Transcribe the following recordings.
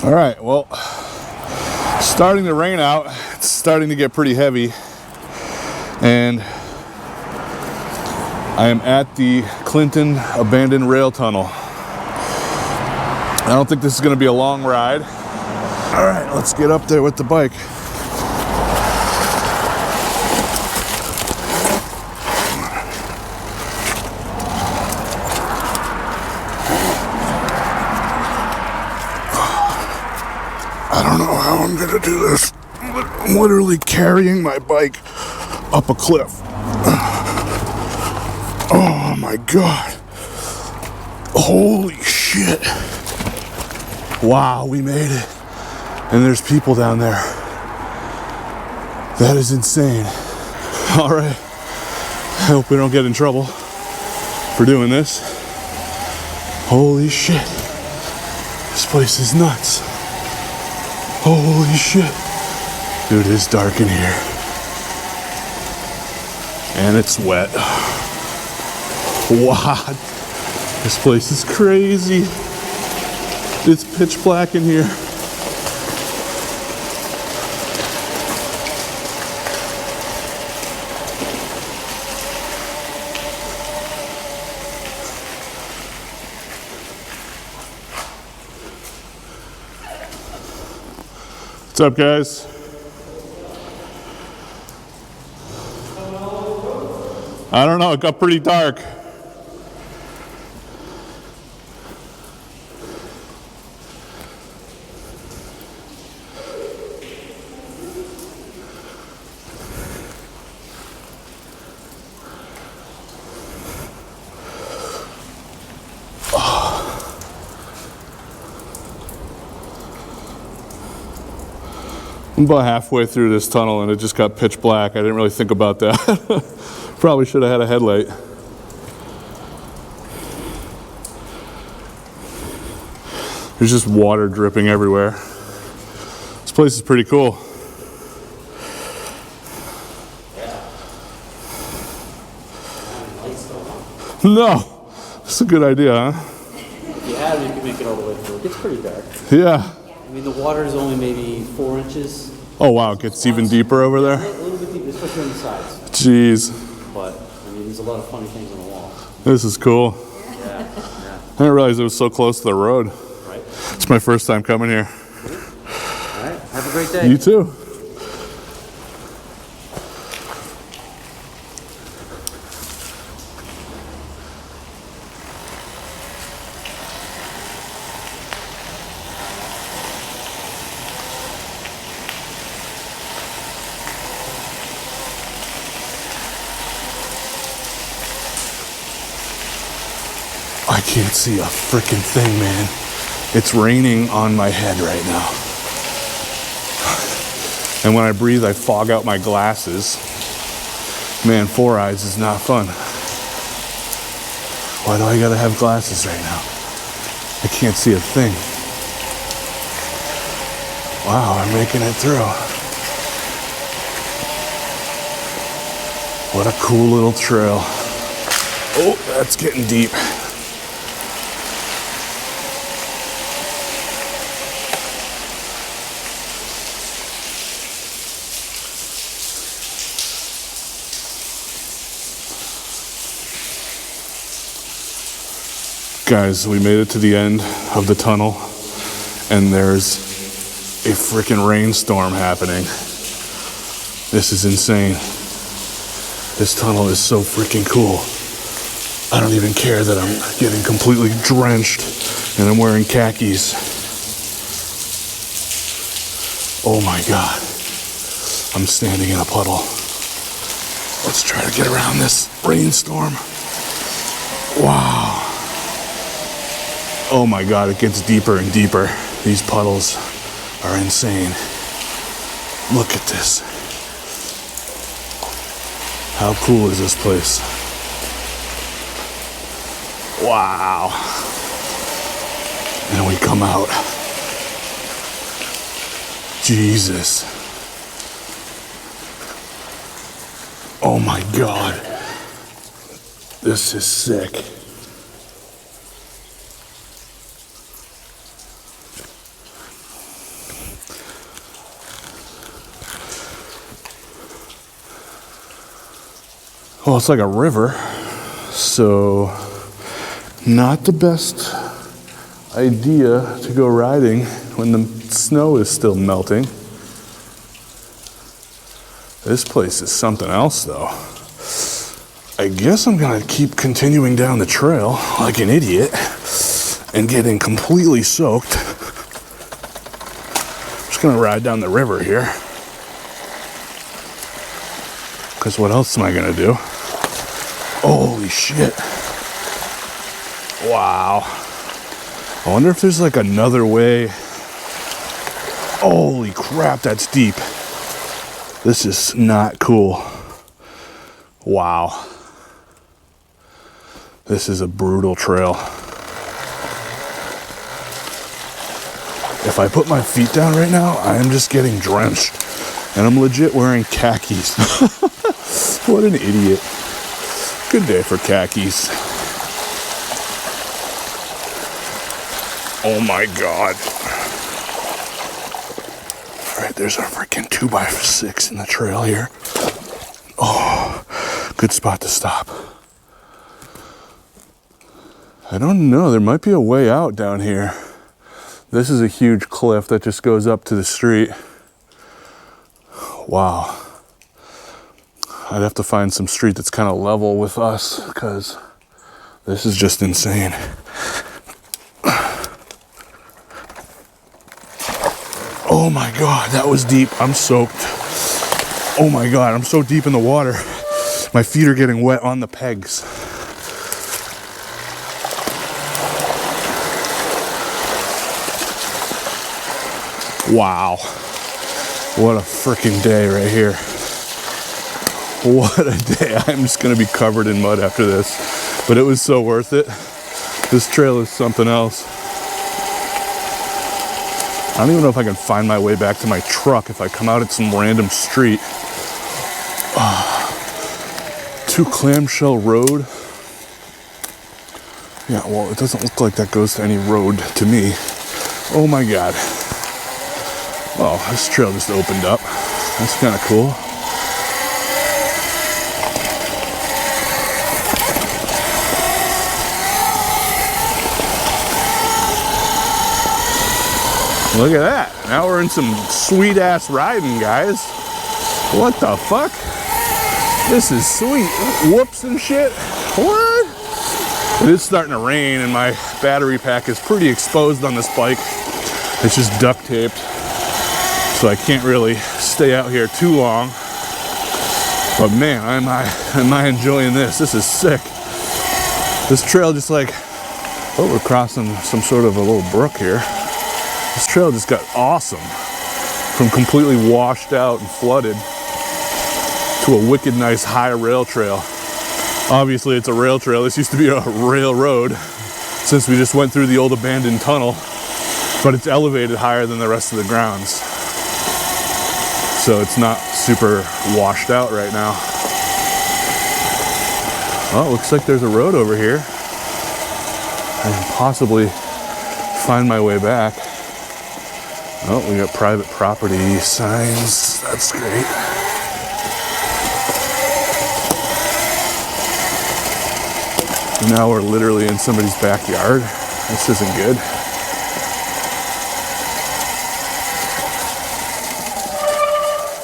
All right, well, starting to rain out. It's starting to get pretty heavy, and I am at the Clinton abandoned rail tunnel. I don't think this is going to be a long ride. All right, let's get up there with the bike. I don't know how I'm gonna do this, but I'm literally carrying my bike up a cliff. Oh my God. Holy shit. Wow, we made it. And there's people down there. That is insane. All right. I hope we don't get in trouble for doing this. Holy shit. This place is nuts. Holy shit. Dude, it's dark in here. And it's wet. Wow. This place is crazy. It's pitch black in here. What's up, guys? I don't know, it got pretty dark. I'm about halfway through this tunnel and it just got pitch black. I didn't really think about that. Probably should have had a headlight. There's just water dripping everywhere. This place is pretty cool. No, that's a good idea, huh? If you had it, you could make it all the way through. It gets pretty dark. Yeah. I mean, the water is only maybe 4 inches. Oh wow, it gets even deeper over there? A little bit deeper, especially on the sides. Jeez. But, I mean, there's a lot of funny things on the wall. This is cool. Yeah. I didn't realize it was so close to the road. Right. It's my first time coming here. All right. Have a great day. You too. I can't see a freaking thing, man. It's raining on my head right now. And when I breathe, I fog out my glasses. Man, 4 eyes is not fun. Why do I gotta have glasses right now? I can't see a thing. Wow, I'm making it through. What a cool little trail. Oh, that's getting deep. Guys, we made it to the end of the tunnel, and there's a freaking rainstorm happening. This is insane. This tunnel is so freaking cool. I don't even care that I'm getting completely drenched and I'm wearing khakis. Oh my God. I'm standing in a puddle. Let's try to get around this rainstorm. Wow. Oh my God, it gets deeper and deeper. These puddles are insane. Look at this. How cool is this place? Wow. And we come out. Jesus. Oh my God. This is sick. Well, it's like a river, so not the best idea to go riding when the snow is still melting. This place is something else, though. I guess I'm gonna keep continuing down the trail like an idiot and getting completely soaked. I'm just gonna ride down the river here. Because what else am I gonna do? Holy shit. Wow. I wonder if there's like another way. Holy crap, that's deep. This is not cool. Wow. This is a brutal trail. If I put my feet down right now, I am just getting drenched. And I'm legit wearing khakis. What an idiot. Good day for khakis. Oh my God. All right, there's a freaking 2x6 in the trail here. Oh, good spot to stop. I don't know, there might be a way out down here. This is a huge cliff that just goes up to the street. Wow. I'd have to find some street that's kind of level with us because this is just insane. Oh my God, that was deep. I'm soaked. Oh my God, I'm so deep in the water. My feet are getting wet on the pegs. Wow. What a freaking day right here. What a day. I'm just gonna be covered in mud after this. But it was so worth it. This trail is something else. I don't even know if I can find my way back to my truck if I come out at some random street. To Clamshell Road. Yeah, well, it doesn't look like that goes to any road to me. Oh my God. Oh, this trail just opened up. That's kind of cool. Look at that. Now we're in some sweet ass riding, guys. What the fuck? This is sweet. Whoops and shit. What? It is starting to rain and my battery pack is pretty exposed on this bike. It's just duct taped. So I can't really stay out here too long. But man, am I enjoying this. This is sick. This trail just like, oh, we're crossing some sort of a little brook here. This trail just got awesome. From completely washed out and flooded to a wicked nice high rail trail. Obviously it's a rail trail. This used to be a railroad since we just went through the old abandoned tunnel, but it's elevated higher than the rest of the grounds. So it's not super washed out right now. Well, it looks like there's a road over here. I can possibly find my way back. Oh, we got private property signs. That's great. Now we're literally in somebody's backyard. This isn't good.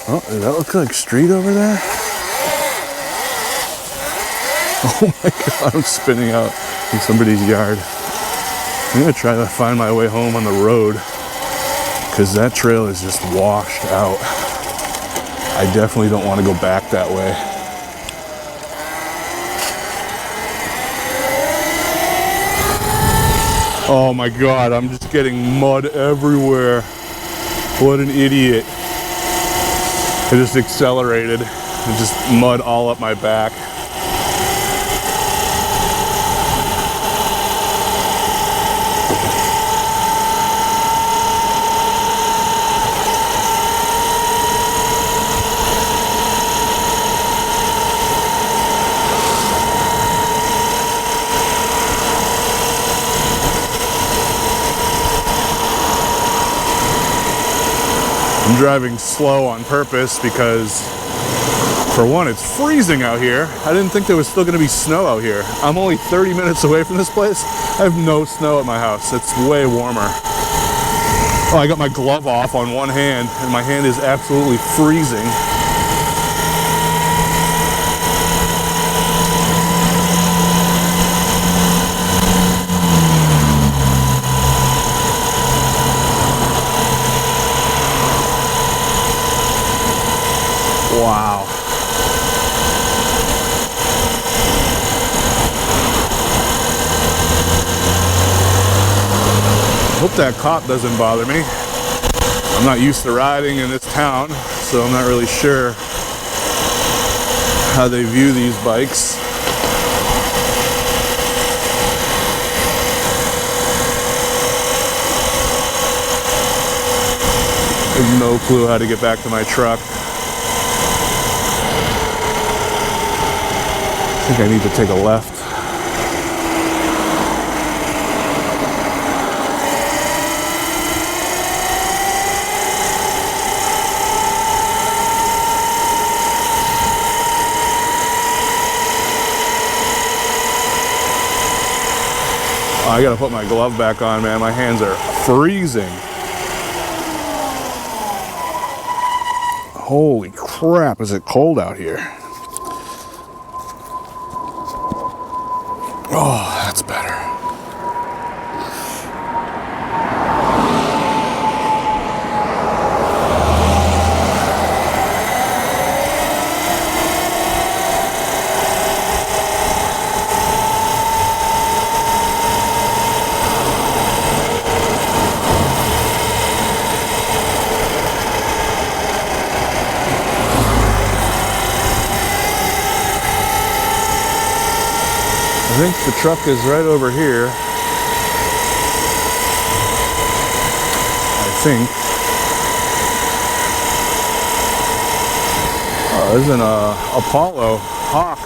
Oh, does that look like street over there? Oh my God, I'm spinning out in somebody's yard. I'm gonna try to find my way home on the road because that trail is just washed out. I definitely don't want to go back that way. Oh my God, I'm just getting mud everywhere. What an idiot. I just accelerated and just mud all up my back. I'm driving slow on purpose because For one, it's freezing out here. I didn't think there was still gonna be snow out here. I'm only 30 minutes away from this place. I have no snow at my house. It's way warmer. Oh, I got my glove off on one hand and my hand is absolutely freezing. Wow. Hope that cop doesn't bother me. I'm not used to riding in this town, so I'm not really sure how they view these bikes. I have no clue how to get back to my truck. I think I need to take a left. Oh, I gotta put my glove back on, man. My hands are freezing. Holy crap, is it cold out here? Oh, that's better. I think the truck is right over here. I think. Oh, there's an Apollo Hawk.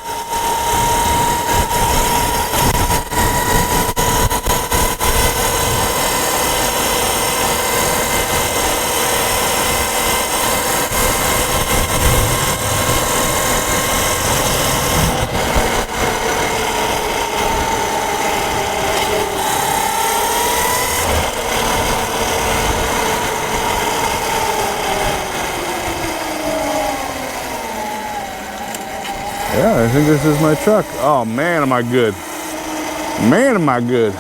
Yeah, I think this is my truck. Oh man, am I good. Man, am I good.